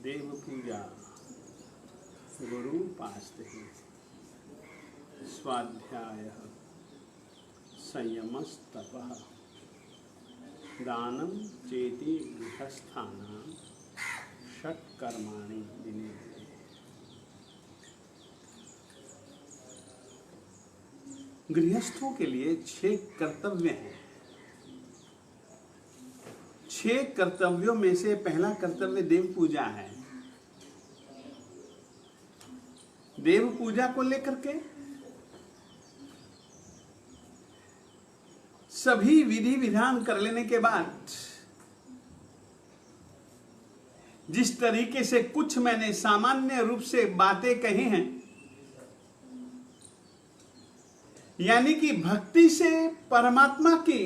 देव पूजा गुरुपास्ते स्वाध्याय संयमस्तपः दानं चेति गृहस्थानां षट्कर्माणि दिने। गृहस्थों के लिए 6 कर्तव्य हैं। 6 कर्तव्यों में से पहला कर्तव्य देव पूजा है। देव पूजा को लेकर के सभी विधि विधान कर लेने के बाद जिस तरीके से कुछ मैंने सामान्य रूप से बातें कही हैं, यानी कि भक्ति से परमात्मा की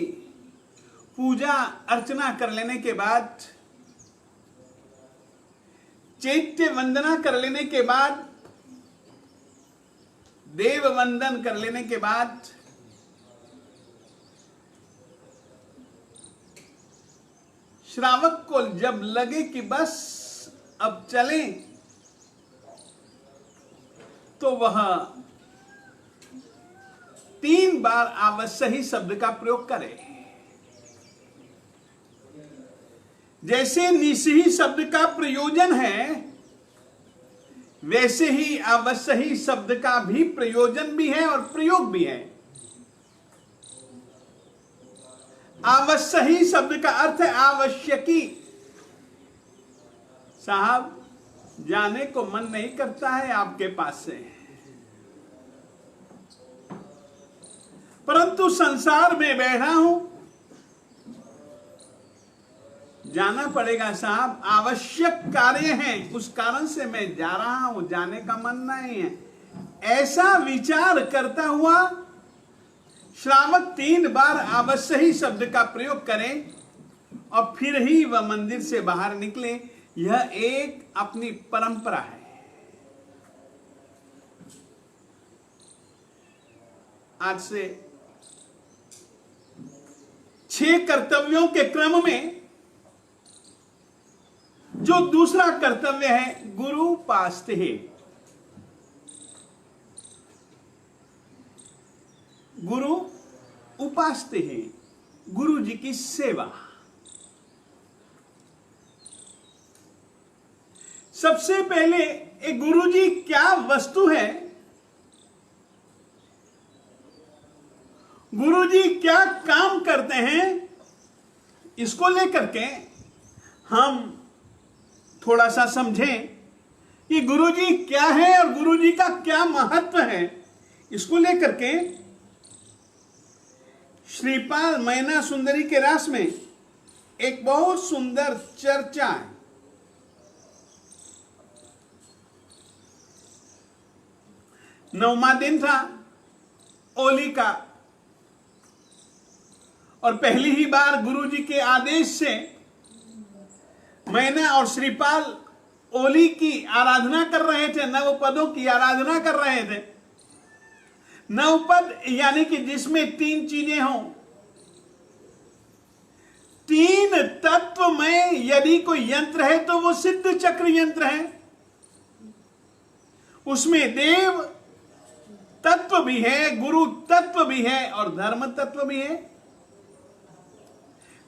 पूजा अर्चना कर लेने के बाद, चैत्य वंदना कर लेने के बाद, देव वंदन कर लेने के बाद श्रावक को जब लगे कि बस अब चलें, तो वह 3 बार अवश्य ही शब्द का प्रयोग करे। जैसे निस्सी शब्द का प्रयोजन है, वैसे ही अवश्य ही शब्द का भी प्रयोजन भी है और प्रयोग भी है। अवश्य ही शब्द का अर्थ है आवश्यकी। साहब, जाने को मन नहीं करता है आपके पास से, परंतु संसार में बैठा हूं, जाना पड़ेगा साहब, आवश्यक कार्य हैं, उस कारण से मैं जा रहा हूं, जाने का मन नहीं है। ऐसा विचार करता हुआ श्रावक 3 बार अवश्य ही शब्द का प्रयोग करें और फिर ही वह मंदिर से बाहर निकले। यह एक अपनी परंपरा है। आज से 6 कर्तव्यों के क्रम में जो दूसरा कर्तव्य है गुरु पास्ते है। गुरु उपासते हैं, गुरु जी की सेवा। सबसे पहले एक गुरु जी क्या वस्तु है, गुरु जी क्या काम करते हैं, इसको लेकर के हम थोड़ा सा समझें कि गुरु जी क्या है और गुरु जी का क्या महत्व है। इसको लेकर के श्रीपाल मैना सुंदरी के रास में एक बहुत सुंदर चर्चा है। नौवां दिन था ओली का और पहली ही बार गुरु जी के आदेश से मैना और श्रीपाल ओली की आराधना कर रहे थे, 9 पदों की आराधना कर रहे थे। 9 पद यानी कि जिसमें 3 चीजें हों। 3 तत्व में यदि कोई यंत्र है तो वो सिद्ध चक्र यंत्र है। उसमें देव तत्व भी है, गुरु तत्व भी है और धर्म तत्व भी है।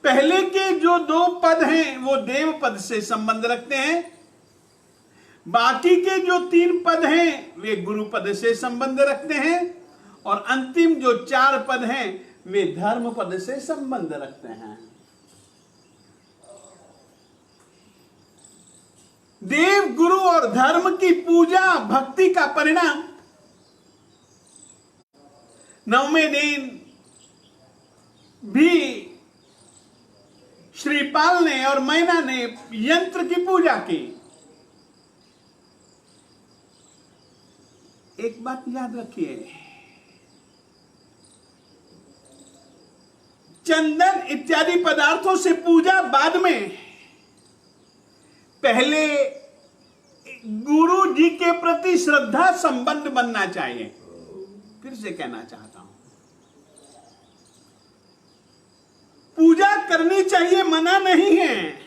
पहले के जो 2 पद हैं वो देव पद से संबंध रखते हैं, बाकी के जो 3 पद हैं वे गुरु पद से संबंध रखते हैं और अंतिम जो 4 पद हैं वे धर्म पद से संबंध रखते हैं। देव, गुरु और धर्म की पूजा भक्ति का परिणाम 9वें दिन भी श्रीपाल ने और मैना ने यंत्र की पूजा की। एक बात याद रखिए, चंदन इत्यादि पदार्थों से पूजा बाद में, पहले गुरु जी के प्रति श्रद्धा संबंध बनना चाहिए। फिर से कहना चाहता हूं, पूजा करनी चाहिए, मना नहीं है।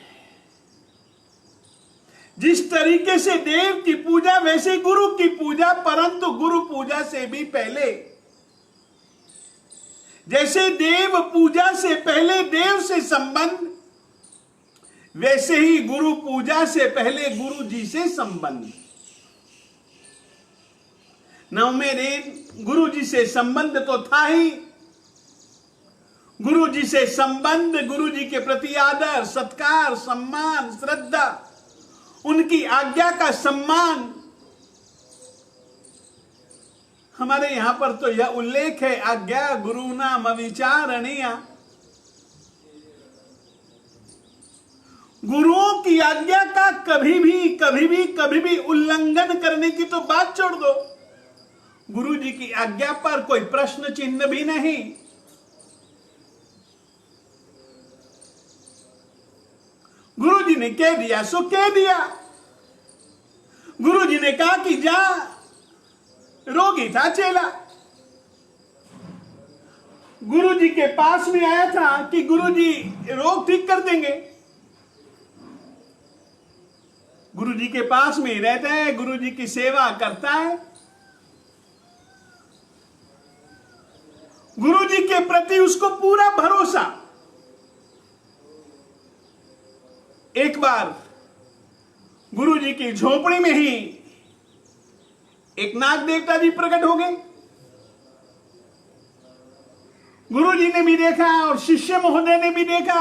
जिस तरीके से देव की पूजा वैसे गुरु की पूजा, परंतु गुरु पूजा से भी पहले, जैसे देव पूजा से पहले देव से संबंध, वैसे ही गुरु पूजा से पहले गुरु जी से संबंध। नवमे दिन गुरु जी से संबंध तो था ही, गुरु जी से संबंध, गुरु जी के प्रति आदर, सत्कार, सम्मान, श्रद्धा, उनकी आज्ञा का सम्मान। हमारे यहां पर तो यह उल्लेख है, आज्ञा गुरु नाम अविचारणीय। गुरुओं की आज्ञा का कभी भी उल्लंघन करने की तो बात छोड़ दो, गुरु जी की आज्ञा पर कोई प्रश्न चिन्ह भी नहीं। गुरु जी ने कह दिया सो कह दिया। गुरु जी ने कहा कि जा, रोगी था चेला, गुरु जी के पास में आया था कि गुरु जी रोग ठीक कर देंगे। गुरु जी के पास में ही रहता है, गुरु जी की सेवा करता है, गुरु जी के प्रति उसको पूरा भरोसा। एक बार गुरु जी की झोपड़ी में ही एक नाग देवता जी प्रकट हो गए। गुरु जी ने भी देखा और शिष्य महोदय ने भी देखा।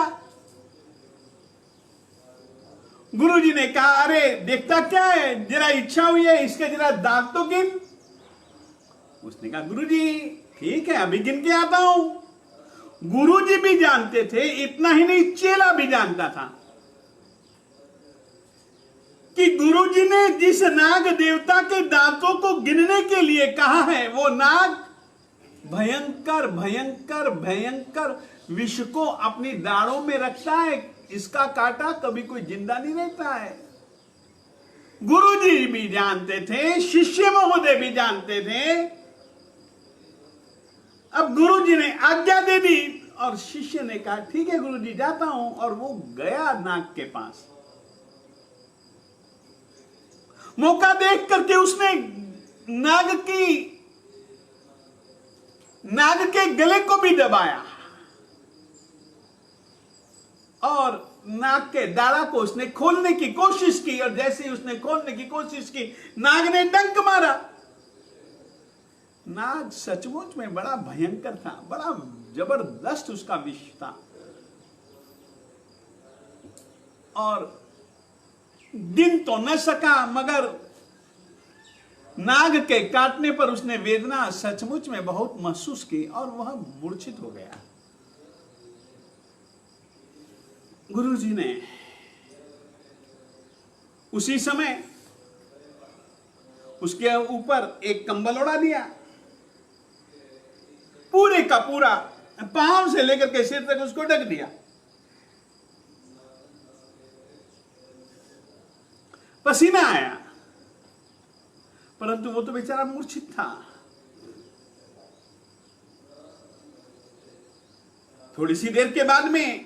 गुरु जी ने कहा, अरे देखता क्या है, जरा इच्छा हुई है इसके जरा दांत तो गिन। उसने कहा, गुरु जी ठीक है अभी गिन के आता हूं। गुरु जी भी जानते थे, इतना ही नहीं चेला भी जानता था कि गुरु जी ने जिस नाग देवता के दांतों को गिनने के लिए कहा है, वो नाग भयंकर भयंकर भयंकर विष को अपनी दाढ़ों में रखता है। इसका काटा कभी कोई जिंदा नहीं रहता है। गुरु जी भी जानते थे, शिष्य महोदय भी जानते थे। अब गुरु जी ने आज्ञा दे दी और शिष्य ने कहा, ठीक है गुरु जी जाता हूं। और वो गया नाग के पास। मौका देख करके उसने नाग के गले को भी दबाया और नाग के दाढ़ा को उसने खोलने की कोशिश की। और जैसे ही उसने खोलने की कोशिश की, नाग ने डंक मारा। नाग सचमुच में बड़ा भयंकर था, बड़ा जबरदस्त उसका विष था। और गिन तो न सका, मगर नाग के काटने पर उसने वेदना सचमुच में बहुत महसूस की और वह मूर्छित हो गया। गुरु जी ने उसी समय उसके ऊपर एक कंबल ओढ़ा दिया, पूरे का पूरा पांव से लेकर के सिर तक उसको ढक दिया। पसीना आया, परंतु वो तो बेचारा मूर्छित था। थोड़ी सी देर के बाद में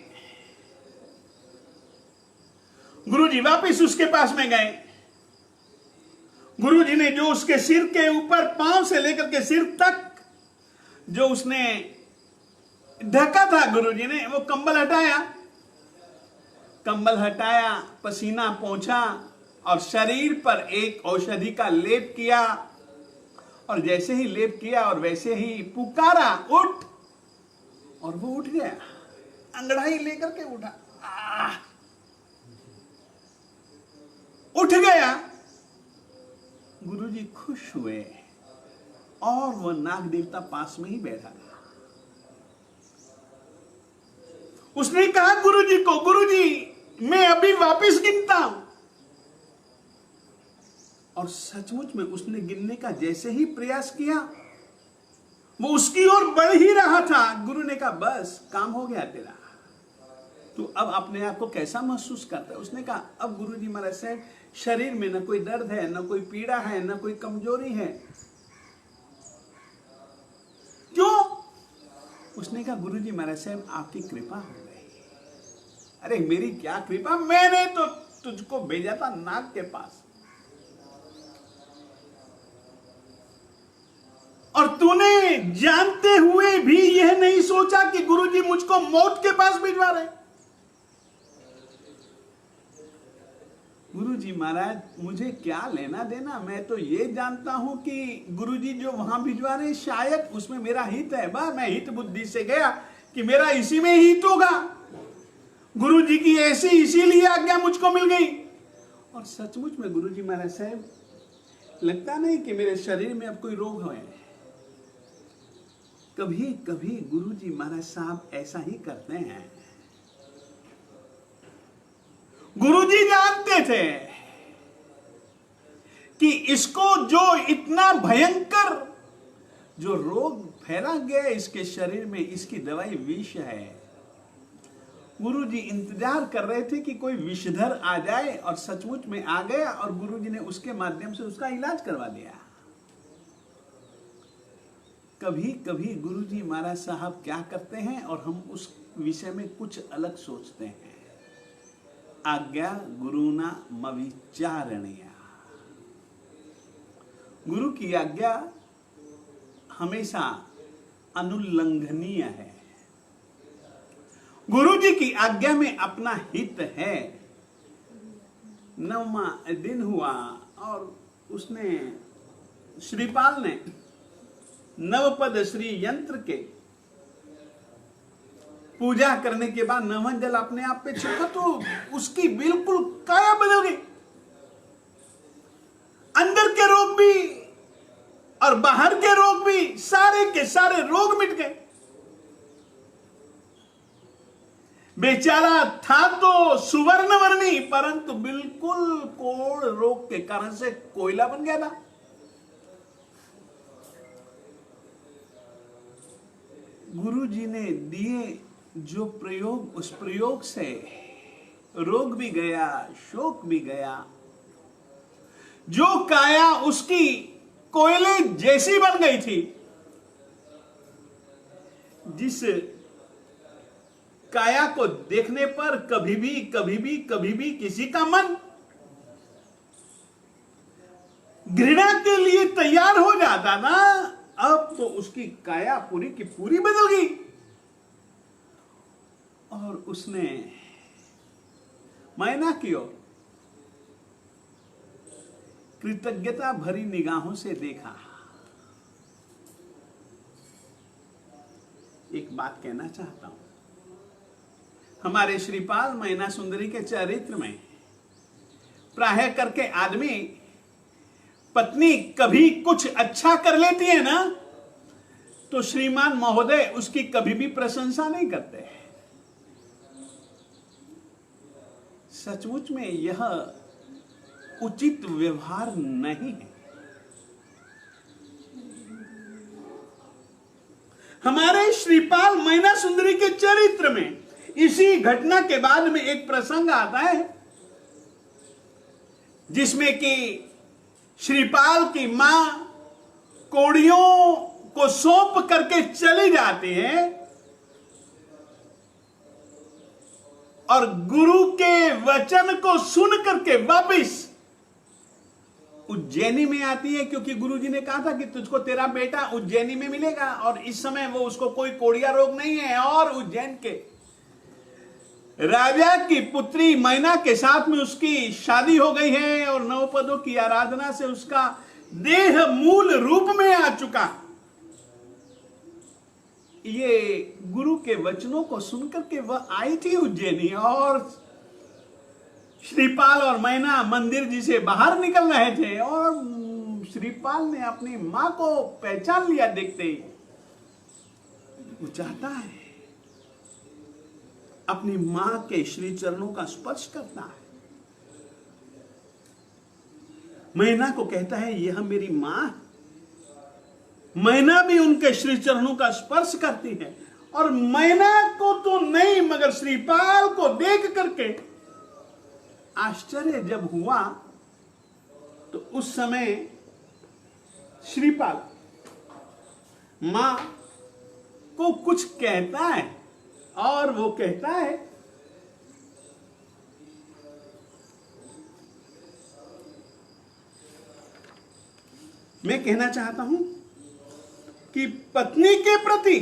गुरुजी वापस उसके पास में गए। गुरुजी ने जो उसके सिर के ऊपर पांव से लेकर के सिर तक जो उसने ढका था, गुरुजी ने वो कंबल हटाया। कंबल हटाया, पसीना पोंछा और शरीर पर एक औषधि का लेप किया। और जैसे ही लेप किया और वैसे ही पुकारा, उठ। और वो उठ गया, अंगड़ाई लेकर के उठा, उठ गया। गुरुजी खुश हुए और वो नाग देवता पास में ही बैठा था। उसने कहा गुरुजी को, गुरुजी मैं अभी वापस गिनता हूं। और सचमुच में उसने गिनने का जैसे ही प्रयास किया, वो उसकी ओर बढ़ ही रहा था। गुरु ने कहा बस काम हो गया तेरा, तो अब अपने आप को कैसा महसूस करता है? उसने कहा, अब गुरुजी महाराज साहब शरीर में न कोई दर्द है, न कोई पीड़ा है, न कोई कमजोरी है। क्यों? उसने कहा, गुरुजी महाराज साहब आपकी कृपा हो गई। अरे मेरी क्या कृपा, मैंने तो तुझको भेजा था नाग के पास, और तूने जानते हुए भी यह नहीं सोचा कि गुरुजी मुझको मौत के पास भिजवा रहे। गुरुजी महाराज मुझे क्या लेना देना, मैं तो ये जानता हूं कि गुरुजी जो वहां भिजवा रहे शायद उसमें मेरा हित है। बा मैं हित बुद्धि से गया कि मेरा इसी में हित होगा, गुरुजी की ऐसी इसीलिए आज्ञा मुझको मिल गई। और सचमुच में गुरुजी महाराज साहब लगता नहीं कि मेरे शरीर में अब कोई रोग है। कभी कभी गुरुजी महाराज साहब ऐसा ही करते हैं। गुरुजी जानते थे कि इसको जो इतना भयंकर जो रोग फैला गया इसके शरीर में, इसकी दवाई विष है। गुरुजी इंतजार कर रहे थे कि कोई विषधर आ जाए, और सचमुच में आ गया, और गुरुजी ने उसके माध्यम से उसका इलाज करवा दिया। कभी कभी गुरुजी महाराज साहब क्या करते हैं और हम उस विषय में कुछ अलग सोचते हैं। आज्ञा गुरुना मविचारणीया, गुरु की आज्ञा हमेशा अनुल्लंघनीय है। गुरु जी की आज्ञा में अपना हित है। 9वां दिन हुआ और उसने श्रीपाल ने नवपद श्री यंत्र के पूजा करने के बाद नवन जल अपने आप पे छिड़का तो उसकी बिल्कुल काया बदल गई। अंदर के रोग भी और बाहर के रोग भी, सारे के सारे रोग मिट गए। बेचारा था तो सुवर्णवर्णी, परंतु बिल्कुल कोढ़ रोग के कारण से कोयला बन गया था। गुरु जी ने दिए जो प्रयोग, उस प्रयोग से रोग भी गया, शोक भी गया। जो काया उसकी कोयले जैसी बन गई थी, जिस काया को देखने पर कभी भी किसी का मन घृणा के लिए तैयार हो जाता ना, अब तो उसकी काया पूरी की पूरी बदल गई। और उसने मैना की ओर कृतज्ञता भरी निगाहों से देखा। एक बात कहना चाहता हूं, हमारे श्रीपाल मैना सुंदरी के चरित्र में प्रायः करके आदमी पत्नी कभी कुछ अच्छा कर लेती है ना, तो श्रीमान महोदय उसकी कभी भी प्रशंसा नहीं करते। सचमुच में यह उचित व्यवहार नहीं है। हमारे श्रीपाल मैना सुंदरी के चरित्र में इसी घटना के बाद में एक प्रसंग आता है जिसमें कि श्रीपाल की मां कोड़ियों को सौंप करके चली जाती है और गुरु के वचन को सुन करके वापिस उज्जैनी में आती है, क्योंकि गुरुजी ने कहा था कि तुझको तेरा बेटा उज्जैनी में मिलेगा, और इस समय वो उसको कोई कोड़िया रोग नहीं है, और उज्जैन के राजा की पुत्री मैना के साथ में उसकी शादी हो गई है, और नवपदों की आराधना से उसका देह मूल रूप में आ चुका। ये गुरु के वचनों को सुनकर के वह आई थी उज्जैनी, और श्रीपाल और मैना मंदिर जी से बाहर निकल रहे थे, और श्रीपाल ने अपनी मां को पहचान लिया। देखते ही वो चाहता है अपनी मां के श्री चरणों का स्पर्श करता है। मैना को कहता है यह मेरी मां। मैना भी उनके श्री चरणों का स्पर्श करती है और मैना को तो नहीं मगर श्रीपाल को देख करके आश्चर्य जब हुआ तो उस समय श्रीपाल मां को कुछ कहता है और वो कहता है, मैं कहना चाहता हूं कि पत्नी के प्रति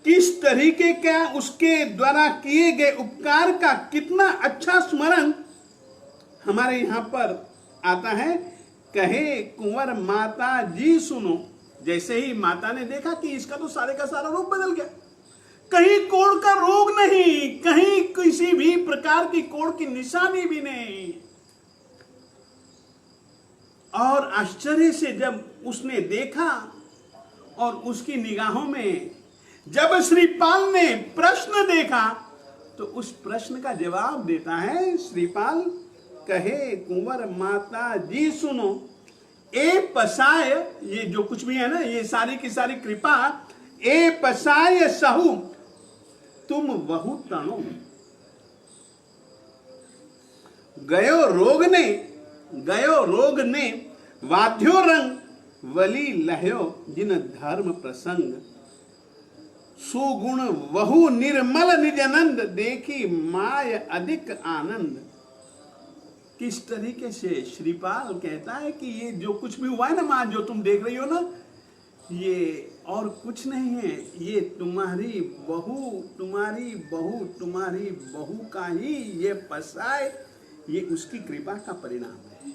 किस तरीके का उसके द्वारा किए गए उपकार का कितना अच्छा स्मरण हमारे यहां पर आता है। कहे कुंवर माता जी सुनो, जैसे ही माता ने देखा कि इसका तो सारे का सारा रूप बदल गया, कहीं कोढ़ का रोग नहीं, कहीं किसी भी प्रकार की कोढ़ की निशानी भी नहीं। और आश्चर्य से जब उसने देखा और उसकी निगाहों में जब श्रीपाल ने प्रश्न देखा तो उस प्रश्न का जवाब देता है श्रीपाल। कहे कुंवर माता जी सुनो, ए पसाय, ये जो कुछ भी है ना, ये सारी की सारी कृपा, ए पसाय सहु तुम बहु तणो, गयो रोग ने वाध्यो रंग वली लहयो जिन धर्म प्रसंग, सुगुण वहु निर्मल निजनंद देखी माय अधिक आनंद। किस तरीके से श्रीपाल कहता है कि ये जो कुछ भी हुआ है ना मां, जो तुम देख रही हो ना, ये और कुछ नहीं है, ये तुम्हारी बहू का ही ये पसाय, ये उसकी कृपा का परिणाम है।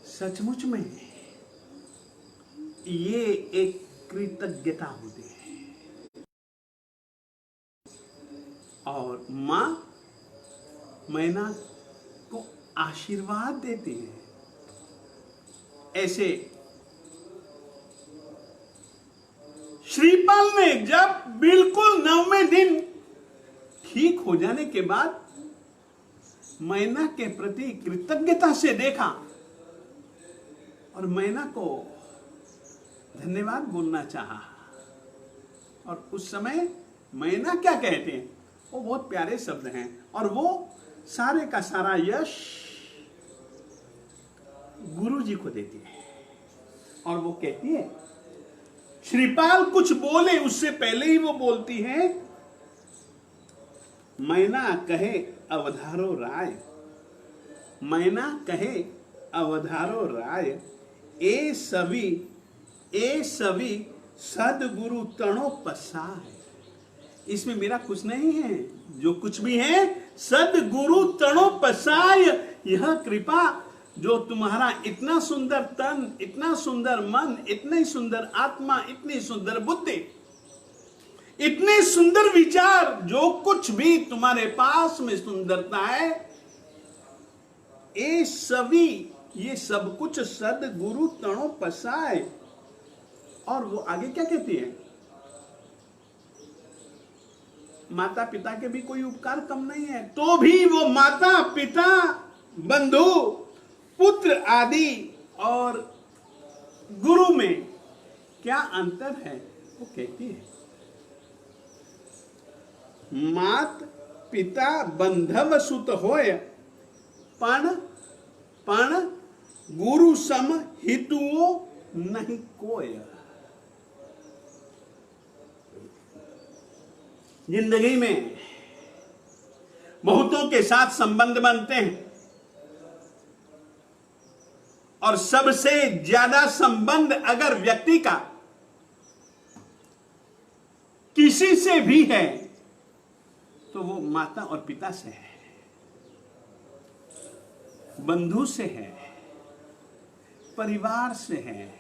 सचमुच में ये एक कृतज्ञता होती है। और मां मैना को आशीर्वाद देती है। ऐसे श्रीपाल ने जब बिल्कुल 9वें दिन ठीक हो जाने के बाद मैना के प्रति कृतज्ञता से देखा और मैना को धन्यवाद बोलना चाहा। और उस समय मैना क्या कहते हैं, वो बहुत प्यारे शब्द हैं और वो सारे का सारा यश गुरु जी को देती है। और वो कहती है, श्रीपाल कुछ बोले उससे पहले ही वो बोलती है, मैना कहे अवधारो राय, मैना कहे अवधारो राय, ए सभी सदगुरु तणो पसाय। इसमें मेरा कुछ नहीं है, जो कुछ भी है सदगुरु तणो पसाय। यह कृपा जो तुम्हारा इतना सुंदर तन, इतना सुंदर मन, इतनी सुंदर आत्मा, इतनी सुंदर बुद्धि, इतने सुंदर विचार, जो कुछ भी तुम्हारे पास में सुंदरता है, ये सब कुछ सदगुरु तणो पसाय। और वो आगे क्या कहती है, माता पिता के भी कोई उपकार कम नहीं है, तो भी वो माता पिता बंधु पुत्र आदि और गुरु में क्या अंतर है, वो कहती है, मात पिता बंधव सुत होय पण गुरु सम हितुओ नहीं कोय। जिंदगी में बहुतों के साथ संबंध बनते हैं और सबसे ज्यादा संबंध अगर व्यक्ति का किसी से भी है तो वो माता और पिता से है, बंधु से है, परिवार से है।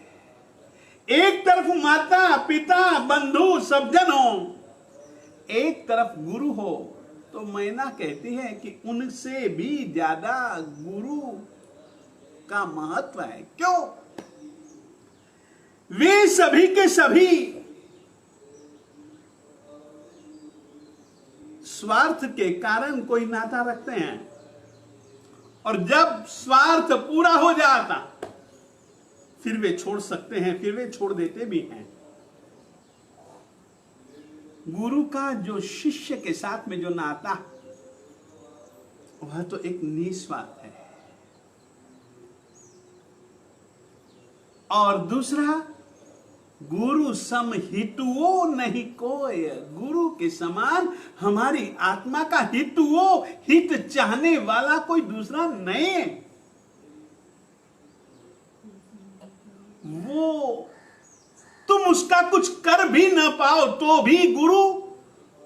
एक तरफ माता पिता बंधु सब जन हो, एक तरफ गुरु हो, तो मैना कहती है कि उनसे भी ज्यादा गुरु का महत्व है। क्यों? वे सभी के सभी स्वार्थ के कारण कोई नाता रखते हैं और जब स्वार्थ पूरा हो जाता फिर वे छोड़ सकते हैं, फिर वे छोड़ देते भी हैं। गुरु का जो शिष्य के साथ में जो नाता, वह तो एक निस्वार्थ है। और दूसरा, गुरु सम हितुओ नहीं कोय, गुरु के समान हमारी आत्मा का हितुओ, हित चाहने वाला कोई दूसरा नहीं है। वो तुम उसका कुछ कर भी ना पाओ तो भी गुरु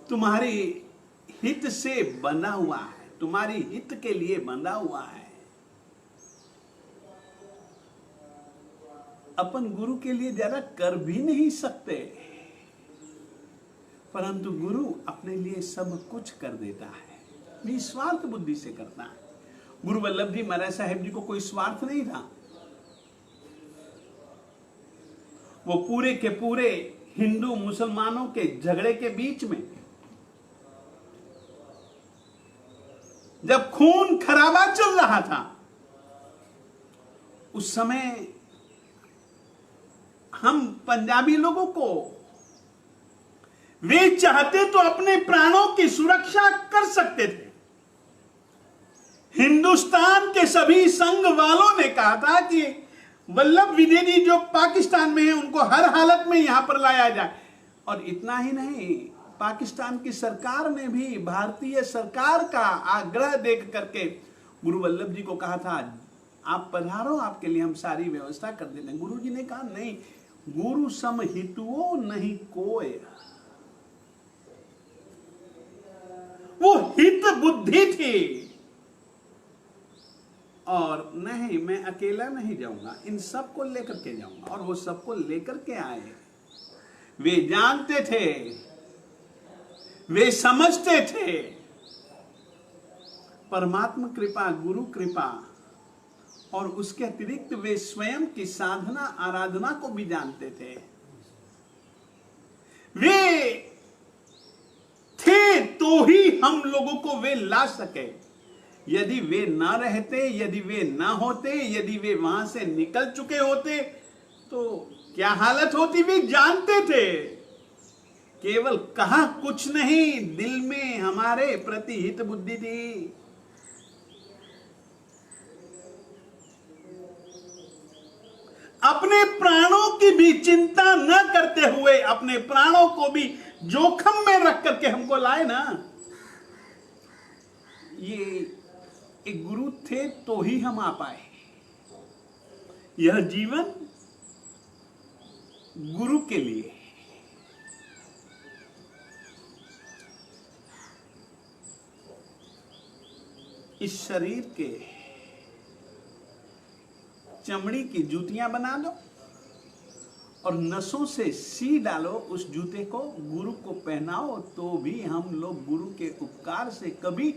तुम्हारी हित से बंधा हुआ है, तुम्हारी हित के लिए बंधा हुआ है। अपन गुरु के लिए ज्यादा कर भी नहीं सकते, परंतु गुरु अपने लिए सब कुछ कर देता है, निस्वार्थ बुद्धि से करता है। गुरु वल्लभ जी महाराज साहेब जी को कोई स्वार्थ नहीं था। वो पूरे के पूरे हिंदू मुसलमानों के झगड़े के बीच में, जब खून खराबा चल रहा था, उस समय हम पंजाबी लोगों को, वे चाहते तो अपने प्राणों की सुरक्षा कर सकते थे। हिंदुस्तान के सभी संघ वालों ने कहा था कि वल्लभ विद्याधरी जो पाकिस्तान में है उनको हर हालत में यहां पर लाया जाए। और इतना ही नहीं, पाकिस्तान की सरकार ने भी भारतीय सरकार का आग्रह देख करके गुरु वल्लभ जी को कहा था, आप पधारो, आपके लिए हम सारी व्यवस्था कर देते हैं। गुरु जी ने कहा नहीं, गुरु सम हितुओ नहीं कोय। वो हित बुद्धि थी। और नहीं, मैं अकेला नहीं जाऊंगा, इन सबको लेकर के जाऊंगा। और वो सबको लेकर के आए। वे जानते थे, वे समझते थे, परमात्मा कृपा, गुरु कृपा, और उसके अतिरिक्त वे स्वयं की साधना आराधना को भी जानते थे। वे थे तो ही हम लोगों को वे ला सके। यदि वे ना रहते, यदि वे ना होते, यदि वे वहां से निकल चुके होते तो क्या हालत होती, वे जानते थे। केवल कहा कुछ नहीं, दिल में हमारे प्रति हित बुद्धि थी। अपने प्राणों की भी चिंता न करते हुए, अपने प्राणों को भी जोखम में रख करके हमको लाए ना। ये एक गुरु थे तो ही हम आ पाए। यह जीवन गुरु के लिए। इस शरीर के चमड़ी की जूतियां बना दो और नसों से सी डालो उस जूते को, गुरु को पहनाओ, तो भी हम लोग गुरु के उपकार से कभी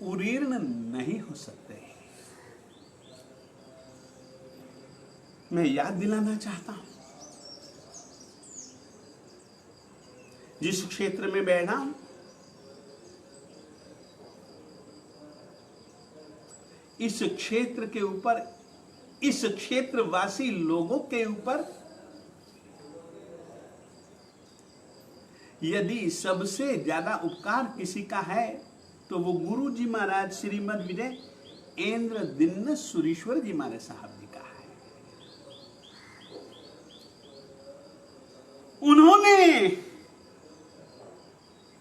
उरीर्ण नहीं हो सकते। मैं याद दिलाना चाहता हूं, जिस क्षेत्र में बैठा हूं, इस क्षेत्र के ऊपर, इस क्षेत्रवासी लोगों के ऊपर यदि सबसे ज्यादा उपकार किसी का है तो वो गुरु जी महाराज श्रीमद विजय इंद्र दिन्न सुरीश्वर जी महाराज साहब जी का है। उन्होंने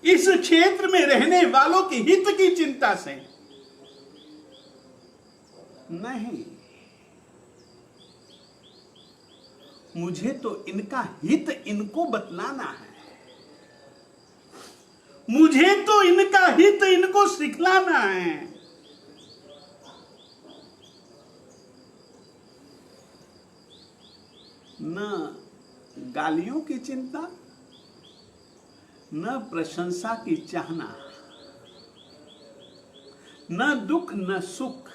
इस क्षेत्र में रहने वालों की हित की चिंता से नहीं, मुझे तो इनका हित इनको बतलाना है, मुझे तो इनका हित इनको सिखलाना है। न गालियों की चिंता, न प्रशंसा की चाहना, न दुख न सुख,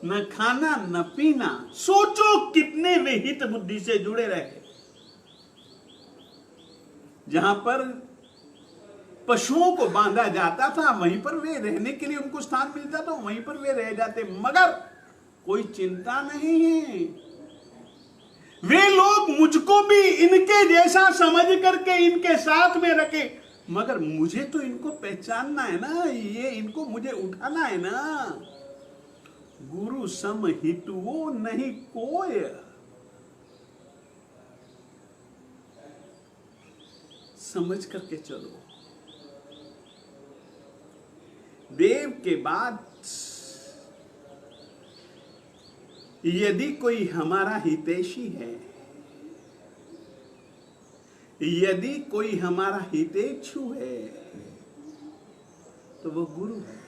न खाना न पीना। सोचो कितने वे हित बुद्धि से जुड़े रहे। जहां पर पशुओं को बांधा जाता था वहीं पर वे रहने के लिए उनको स्थान मिलता था, वहीं पर वे रह जाते, मगर कोई चिंता नहीं है। वे लोग मुझको भी इनके जैसा समझ करके इनके साथ में रखे, मगर मुझे तो इनको पहचानना है ना, ये इनको मुझे उठाना है ना। गुरु सम हितुओ नहीं कोय, समझ करके चलो। देव के बाद यदि कोई हमारा हितैषी है, यदि कोई हमारा हितेच्छु है, तो वो गुरु है।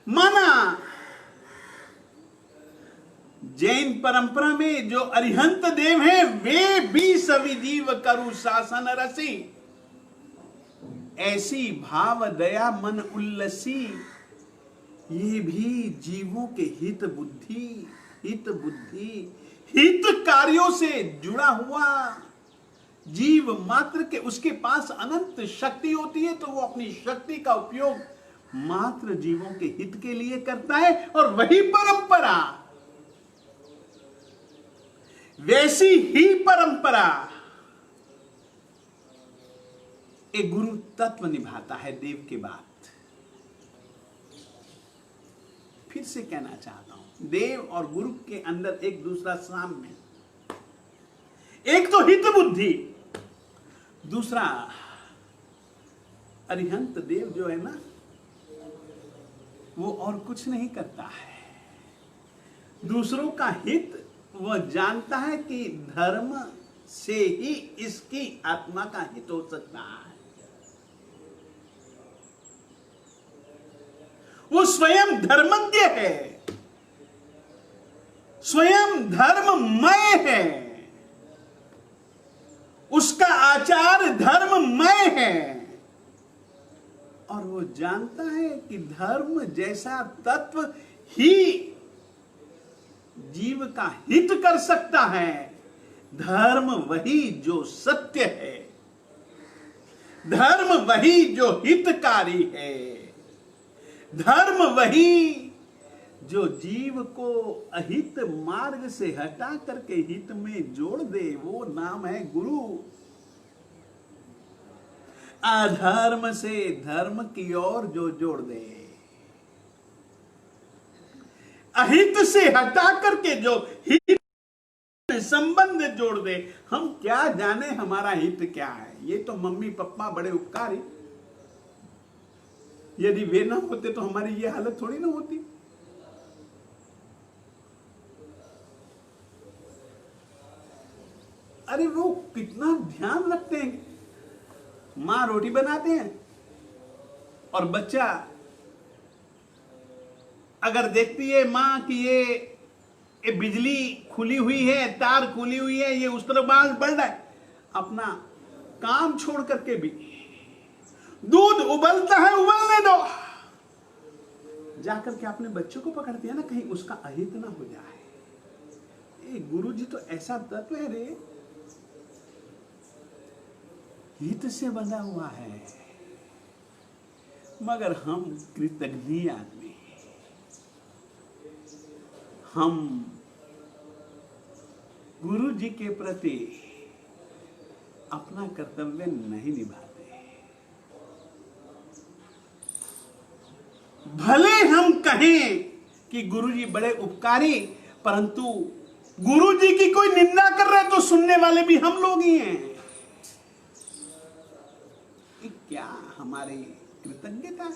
माना जैन परंपरा में जो अरिहंत देव हैं, वे भी सभी जीव करु शासन रसी, ऐसी भाव दया मन उल्लसी, ये भी जीवों के हित बुद्धि हित कार्यों से जुड़ा हुआ जीव मात्र के, उसके पास अनंत शक्ति होती है, तो वो अपनी शक्ति का उपयोग मात्र जीवों के हित के लिए करता है। और वही परंपरा, वैसी ही परंपरा एक गुरु तत्व निभाता है देव के बाद। फिर से कहना चाहता हूं, देव और गुरु के अंदर एक दूसरा साम्य, एक तो हित बुद्धि, दूसरा अरिहंत देव जो है ना, वो और कुछ नहीं करता है। दूसरों का हित वह जानता है कि धर्म से ही इसकी आत्मा का हित हो सकता है। वो स्वयं धर्मज्ञ है, स्वयं धर्ममय है, उसका आचार धर्ममय है, और वो जानता है कि धर्म जैसा तत्व ही जीव का हित कर सकता है। धर्म वही जो सत्य है, धर्म वही जो हितकारी है, धर्म वही जो जीव को अहित मार्ग से हटा करके हित में जोड़ दे, वो नाम है गुरु। अधर्म से धर्म की ओर जो जोड़ दे, अहित से हटा करके जो हित संबंध जोड़ दे। हम क्या जाने हमारा हित क्या है, ये तो मम्मी पापा बड़े उपकारी, यदि वे ना होते तो हमारी ये हालत थोड़ी ना होती। अरे वो कितना ध्यान रखते हैं, मां रोटी बनाते हैं और बच्चा अगर देखती है मां कि ये बिजली खुली हुई है, तार खुली हुई है, ये उस तरफ बढ़ रहा है, अपना काम छोड़ करके भी दूध उबलता है, उबलने दो, जाकर के अपने बच्चों को पकड़ती है ना, कहीं उसका अहित ना हो जाए। गुरु जी तो ऐसा तत्व है रे, हित से बंधा हुआ है, मगर हम कृतज्ञ आदमी, हम गुरु जी के प्रति अपना कर्तव्य नहीं निभाते। भले हम कहें कि गुरु जी बड़े उपकारी, परंतु गुरु जी की कोई निंदा कर रहे तो सुनने वाले भी हम लोग ही हैं। क्या हमारी कृतज्ञता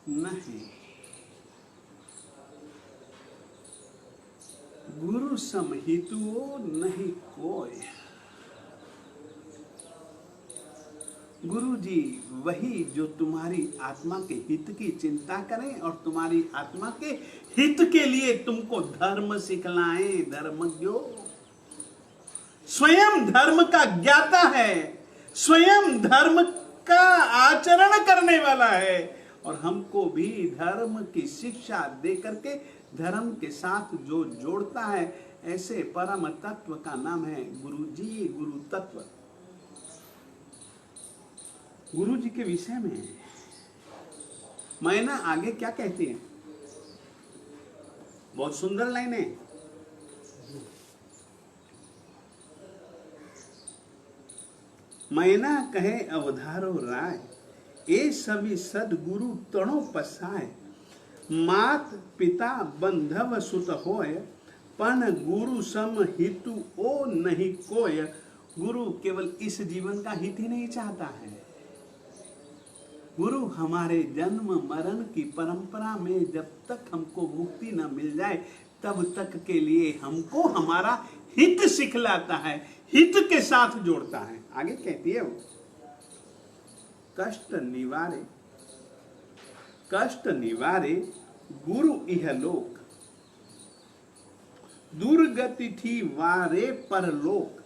नहीं। गुरु सम हितुओ नहीं कोय। गुरु जी वही जो तुम्हारी आत्मा के हित की चिंता करें और तुम्हारी आत्मा के हित के लिए तुमको धर्म सिखलाएं। धर्मज्ञो स्वयं धर्म का ज्ञाता है, स्वयं धर्म का आचरण करने वाला है, और हमको भी धर्म की शिक्षा दे करके धर्म के साथ जो जोड़ता है, ऐसे परम तत्व का नाम है गुरु जी, गुरु तत्व। गुरु जी के विषय में मैं ना आगे क्या कहती है, बहुत सुंदर लाइन है। मैना कहे अवधारो राय, ए सभी सदगुरु तणो पसाय। मात पिता बंधव सुत होय, पन गुरु सम हितु ओ नहीं कोय। गुरु केवल इस जीवन का हित ही नहीं चाहता है, गुरु हमारे जन्म मरण की परंपरा में जब तक हमको मुक्ति न मिल जाए तब तक के लिए हमको हमारा हित सिखलाता है, हित के साथ जोड़ता है। आगे कहती है वो, कष्ट निवारे गुरु इहलोक, दुर्गति थी वारे परलोक।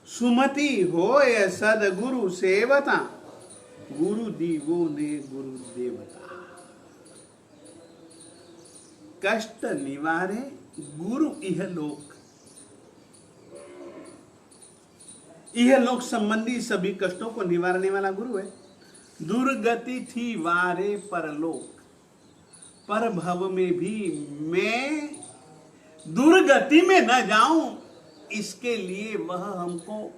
सुमति होय सदगुरु सेवता, गुरु दीवो ने गुरु देवता। कष्ट निवारे गुरु इहलोक, इहलोक संबंधी सभी कष्टों को निवारने वाला गुरु है। दुर्गति थी वारे परलोक, पर भव में भी मैं दुर्गति में न जाऊं, इसके लिए वह हमको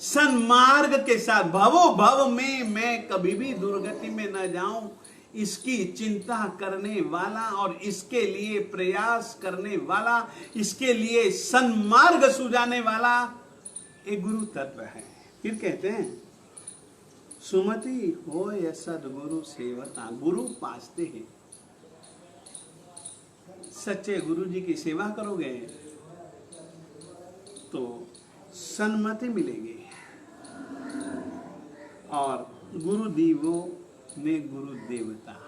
सन्मार्ग के साथ, भवो भव में मैं कभी भी दुर्गति में न जाऊं, इसकी चिंता करने वाला और इसके लिए प्रयास करने वाला, इसके लिए सन्मार्ग सुझाने वाला एक गुरु तत्व है। फिर कहते हैं, सुमति होय सदगुरु सेवता, गुरु पासते हैं। सच्चे गुरु जी की सेवा करोगे तो सन्मति मिलेगी। और गुरु दीवो ने गुरु देवता,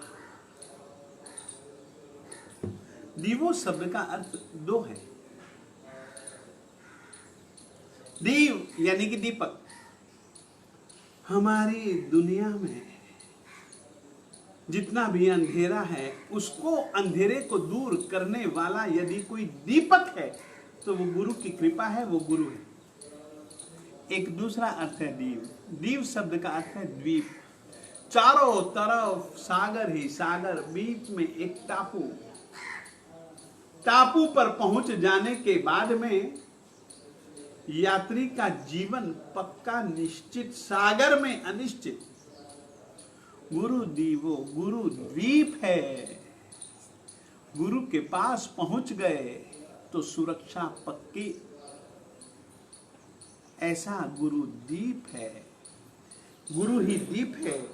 दीवो शब्द का अर्थ दो है। दीव यानी कि दीपक। हमारी दुनिया में जितना भी अंधेरा है उसको, अंधेरे को दूर करने वाला यदि कोई दीपक है तो वो गुरु की कृपा है, वो गुरु है। एक दूसरा अर्थ है दीव। दीव शब्द का अर्थ है द्वीप। चारों तरफ सागर ही सागर, बीच में एक टापू। टापू पर पहुंच जाने के बाद में यात्री का जीवन पक्का निश्चित, सागर में अनिश्चित। गुरु दीवो, गुरु द्वीप है। गुरु के पास पहुंच गए तो सुरक्षा पक्की। ऐसा गुरु दीप है। गुरु ही दीप है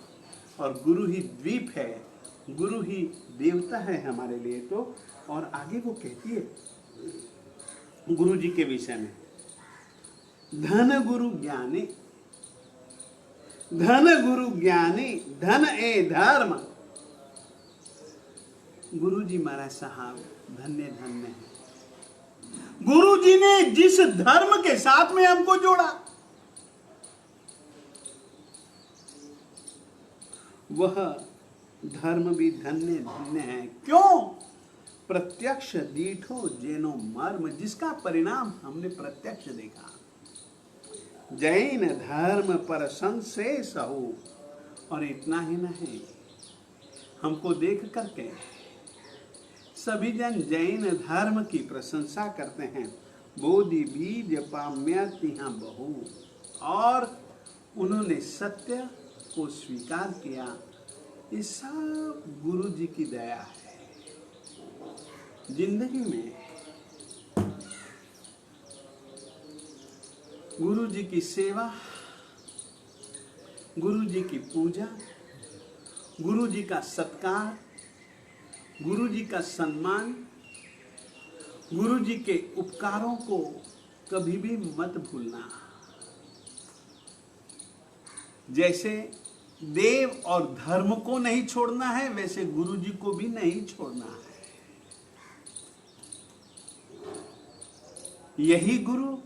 और गुरु ही द्वीप है, गुरु ही देवता है हमारे लिए। तो और आगे वो कहती है गुरु जी के विषय में, धन गुरु ज्ञानी, धन गुरु ज्ञानी, धन ए धर्म। गुरु जी महाराज साहब धन्य धन्य है। गुरु जी ने जिस धर्म के साथ में हमको जोड़ा वह धर्म भी धन्य धन्य है। क्यों? प्रत्यक्ष दीठो जेनो मर्म, जिसका परिणाम हमने प्रत्यक्ष देखा। जैन धर्म पर संशेष हो। और इतना ही नहीं, हमको देख करके सभी जन जैन धर्म की प्रशंसा करते हैं। बोधि बीज पाम्यत यहाँ बहु, और उन्होंने सत्य को स्वीकार किया। ये सब गुरु जी की दया है। जिंदगी में गुरु जी की सेवा, गुरु जी की पूजा, गुरु जी का सत्कार, गुरु जी का सम्मान, गुरु जी के उपकारों को कभी भी मत भूलना। जैसे देव और धर्म को नहीं छोड़ना है, वैसे गुरु जी को भी नहीं छोड़ना है। यही गुरु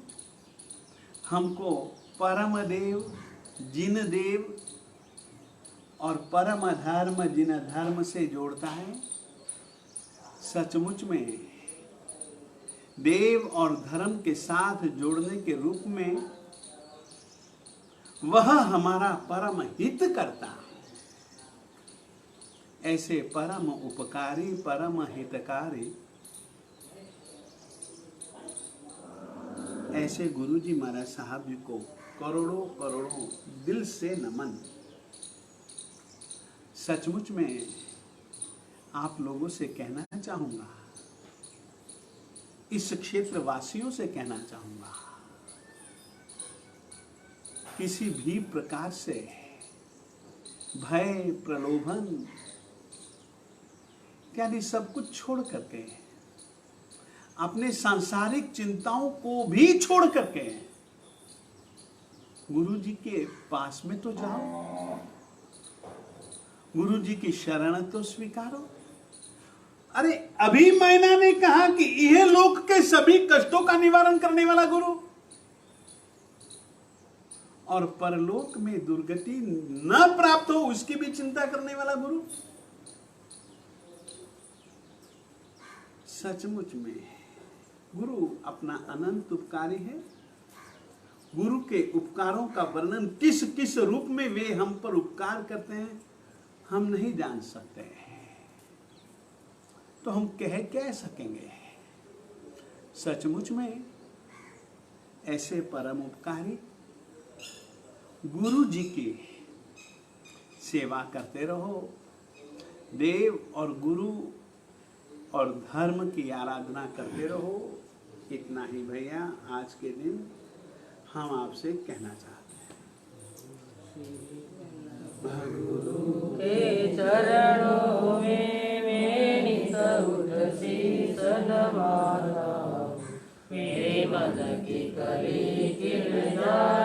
हमको परम देव जिन देव और परम धर्म जिन धर्म से जोड़ता है। सचमुच में देव और धर्म के साथ जोड़ने के रूप में वह हमारा परम हित करता है। ऐसे परम उपकारी, परम हितकारी ऐसे गुरुजी महाराज साहब जी को करोड़ों करोड़ों दिल से नमन। सचमुच में आप लोगों से कहना चाहूंगा, इस क्षेत्र वासियों से कहना चाहूंगा, किसी भी प्रकार से भय, प्रलोभन इत्यादि सब कुछ छोड़ करके, अपने सांसारिक चिंताओं को भी छोड़ करके गुरु जी के पास में तो जाओ, गुरु जी की शरण तो स्वीकारो। अरे अभी मैना ने कहा कि यह लोक के सभी कष्टों का निवारण करने वाला गुरु और परलोक में दुर्गति न प्राप्त हो उसकी भी चिंता करने वाला गुरु। सचमुच में गुरु अपना अनंत उपकारी है। गुरु के उपकारों का वर्णन किस किस रूप में वे हम पर उपकार करते हैं हम नहीं जान सकते, तो हम कह सकेंगे। सचमुच में ऐसे परम उपकारी गुरु जी की सेवा करते रहो। देव और गुरु और धर्म की आराधना करते रहो। इतना ही भैया आज के दिन हम आपसे कहना चाहते हैं। गुरु के चरणों में मेरी सउत शीस नवाता, मेरे मन की कली खिल जाए।